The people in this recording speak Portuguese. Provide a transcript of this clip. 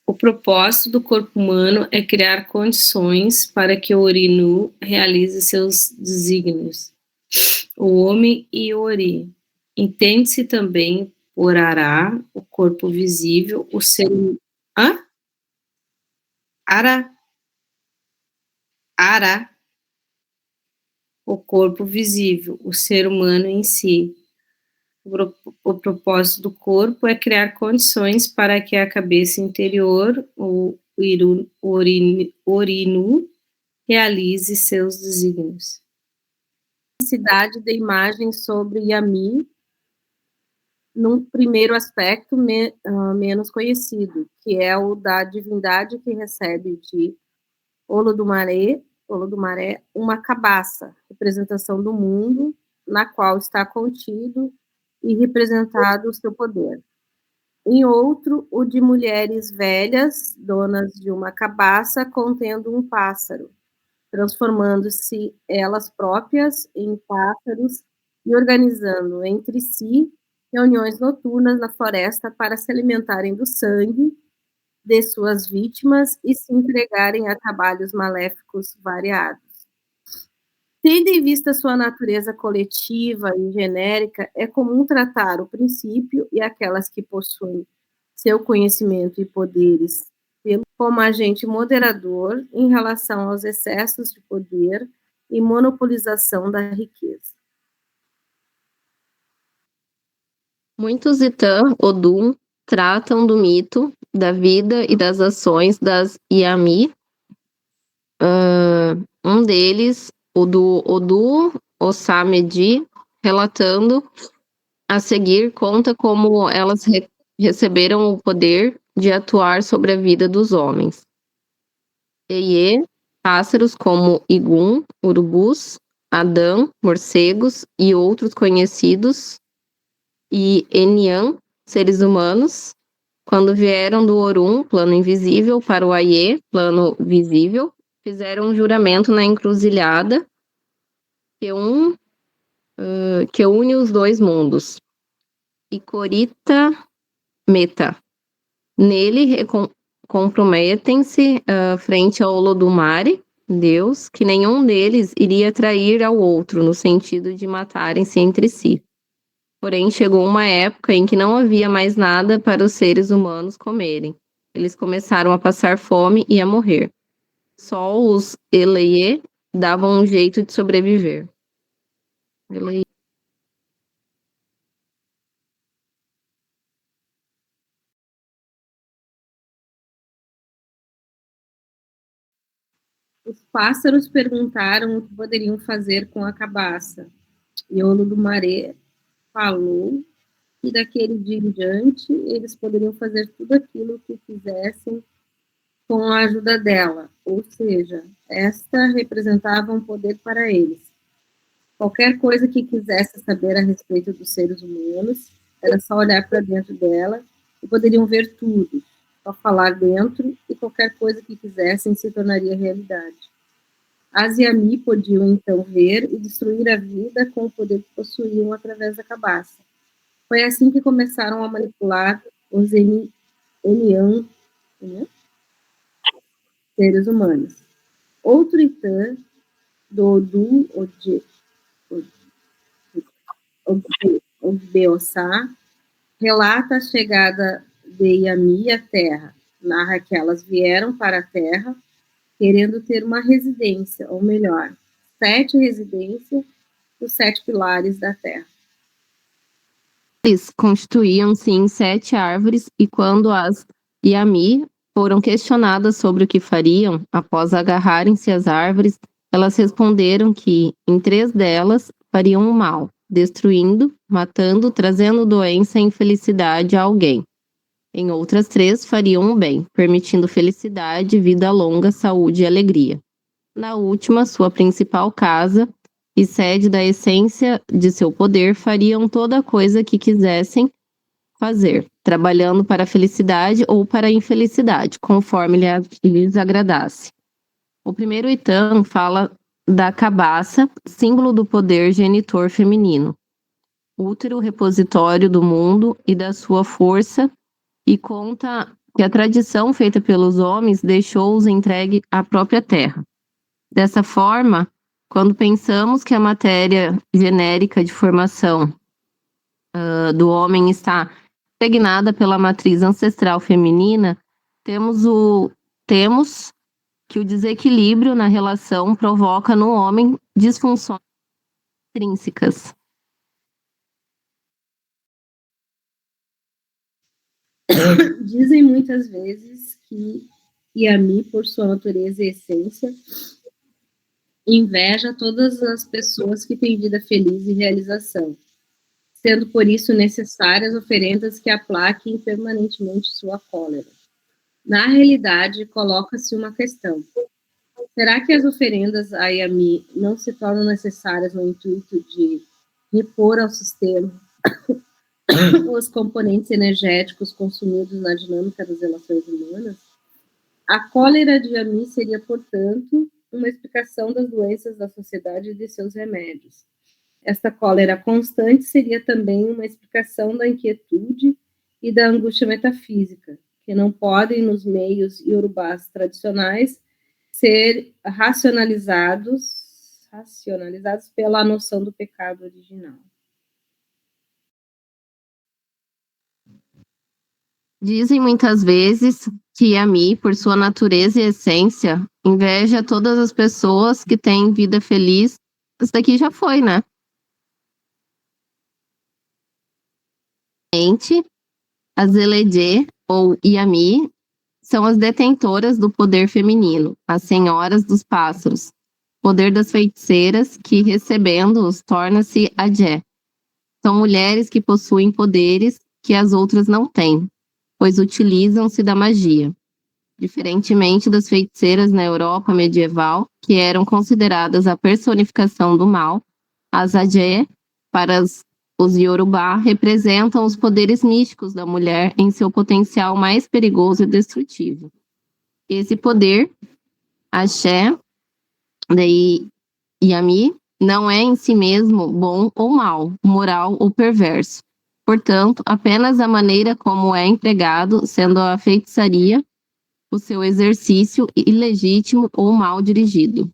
O propósito do corpo humano é criar condições para que o Ori-Nu realize seus desígnios. O homem e o Ori. Entende-se também por Ará, o corpo visível, o ser. Hã? Ara, Ara, o corpo visível, o ser humano em si. O propósito do corpo é criar condições para que a cabeça interior, Orinu, realize seus desígnios. Cidade da imagem sobre Yami, num primeiro aspecto menos conhecido, que é o da divindade que recebe de Olodumaré, uma cabaça, representação do mundo, na qual está contido e representado o seu poder. Em outro, o de mulheres velhas, donas de uma cabaça contendo um pássaro, transformando-se elas próprias em pássaros e organizando entre si reuniões noturnas na floresta para se alimentarem do sangue de suas vítimas e se entregarem a trabalhos maléficos variados. Tendo em vista sua natureza coletiva e genérica, é comum tratar o princípio e aquelas que possuem seu conhecimento e poderes como agente moderador em relação aos excessos de poder e monopolização da riqueza. Muitos Itã Odum tratam do mito, da vida e das ações das Yami. Um deles, o do Odu Osamedi, relatando a seguir, conta como elas receberam o poder de atuar sobre a vida dos homens. Eye, pássaros como Igum, urubus, Adã, morcegos e outros conhecidos, e Enian, seres humanos, quando vieram do Orum, plano invisível, para o Aie, plano visível, fizeram um juramento na encruzilhada que une os dois mundos. E Corita Meta. Nele comprometem-se frente ao Olodumare, Deus, que nenhum deles iria trair ao outro, no sentido de matarem-se entre si. Porém, chegou uma época em que não havia mais nada para os seres humanos comerem. Eles começaram a passar fome e a morrer. Só os Eleye davam um jeito de sobreviver. Eleye. Os pássaros perguntaram o que poderiam fazer com a cabaça. E Olodumaré falou que daquele dia em diante eles poderiam fazer tudo aquilo que quisessem com a ajuda dela, ou seja, esta representava um poder para eles. Qualquer coisa que quisesse saber a respeito dos seres humanos, era só olhar para dentro dela e poderiam ver tudo, só falar dentro e qualquer coisa que quisessem se tornaria realidade. As Yami podiam então ver e destruir a vida com o poder que possuíam através da cabaça. Foi assim que começaram a manipular os Enian, seres humanos. Outro Itã, do Odu Ogbeossá, relata a chegada de Yami à Terra. Narra que elas vieram para a Terra querendo ter uma residência, ou melhor, 7 residências dos 7 pilares da Terra. Eles constituíam-se em 7 árvores e quando as Yami foram questionadas sobre o que fariam após agarrarem-se às árvores, elas responderam que, em 3 delas, fariam o mal, destruindo, matando, trazendo doença e infelicidade a alguém. Em outras 3, fariam o bem, permitindo felicidade, vida longa, saúde e alegria. Na última, sua principal casa e sede da essência de seu poder, fariam toda coisa que quisessem fazer, trabalhando para a felicidade ou para a infelicidade, conforme lhes agradasse. O primeiro Itã fala da cabaça, símbolo do poder genitor feminino, útero repositório do mundo e da sua força, e conta que a tradição feita pelos homens deixou-os entregue à própria terra. Dessa forma, quando pensamos que a matéria genérica de formação do homem está impregnada pela matriz ancestral feminina, temos que o desequilíbrio na relação provoca no homem disfunções intrínsecas. Dizem muitas vezes que Yami, por sua natureza e essência, inveja todas as pessoas que têm vida feliz e realização, sendo por isso necessárias oferendas que aplaquem permanentemente sua cólera. Na realidade, coloca-se uma questão. Será que as oferendas a Yami não se tornam necessárias no intuito de repor ao sistema os componentes energéticos consumidos na dinâmica das relações humanas? A cólera de Yami seria, portanto, uma explicação das doenças da sociedade e de seus remédios. Esta cólera constante seria também uma explicação da inquietude e da angústia metafísica, que não podem, nos meios iorubás tradicionais, ser racionalizados pela noção do pecado original. Dizem muitas vezes que Yami, por sua natureza e essência, inveja todas as pessoas que têm vida feliz. Isso daqui já foi, né? As Eledê, ou Yami, são as detentoras do poder feminino, as senhoras dos pássaros, poder das feiticeiras que, recebendo-os, torna-se Adé. São mulheres que possuem poderes que as outras não têm, pois utilizam-se da magia. Diferentemente das feiticeiras na Europa medieval, que eram consideradas a personificação do mal, as Adé, para os Yorubá, representam os poderes místicos da mulher em seu potencial mais perigoso e destrutivo. Esse poder, Axé, daí Yami, não é em si mesmo bom ou mal, moral ou perverso. Portanto, apenas a maneira como é empregado, sendo a feitiçaria o seu exercício ilegítimo ou mal dirigido.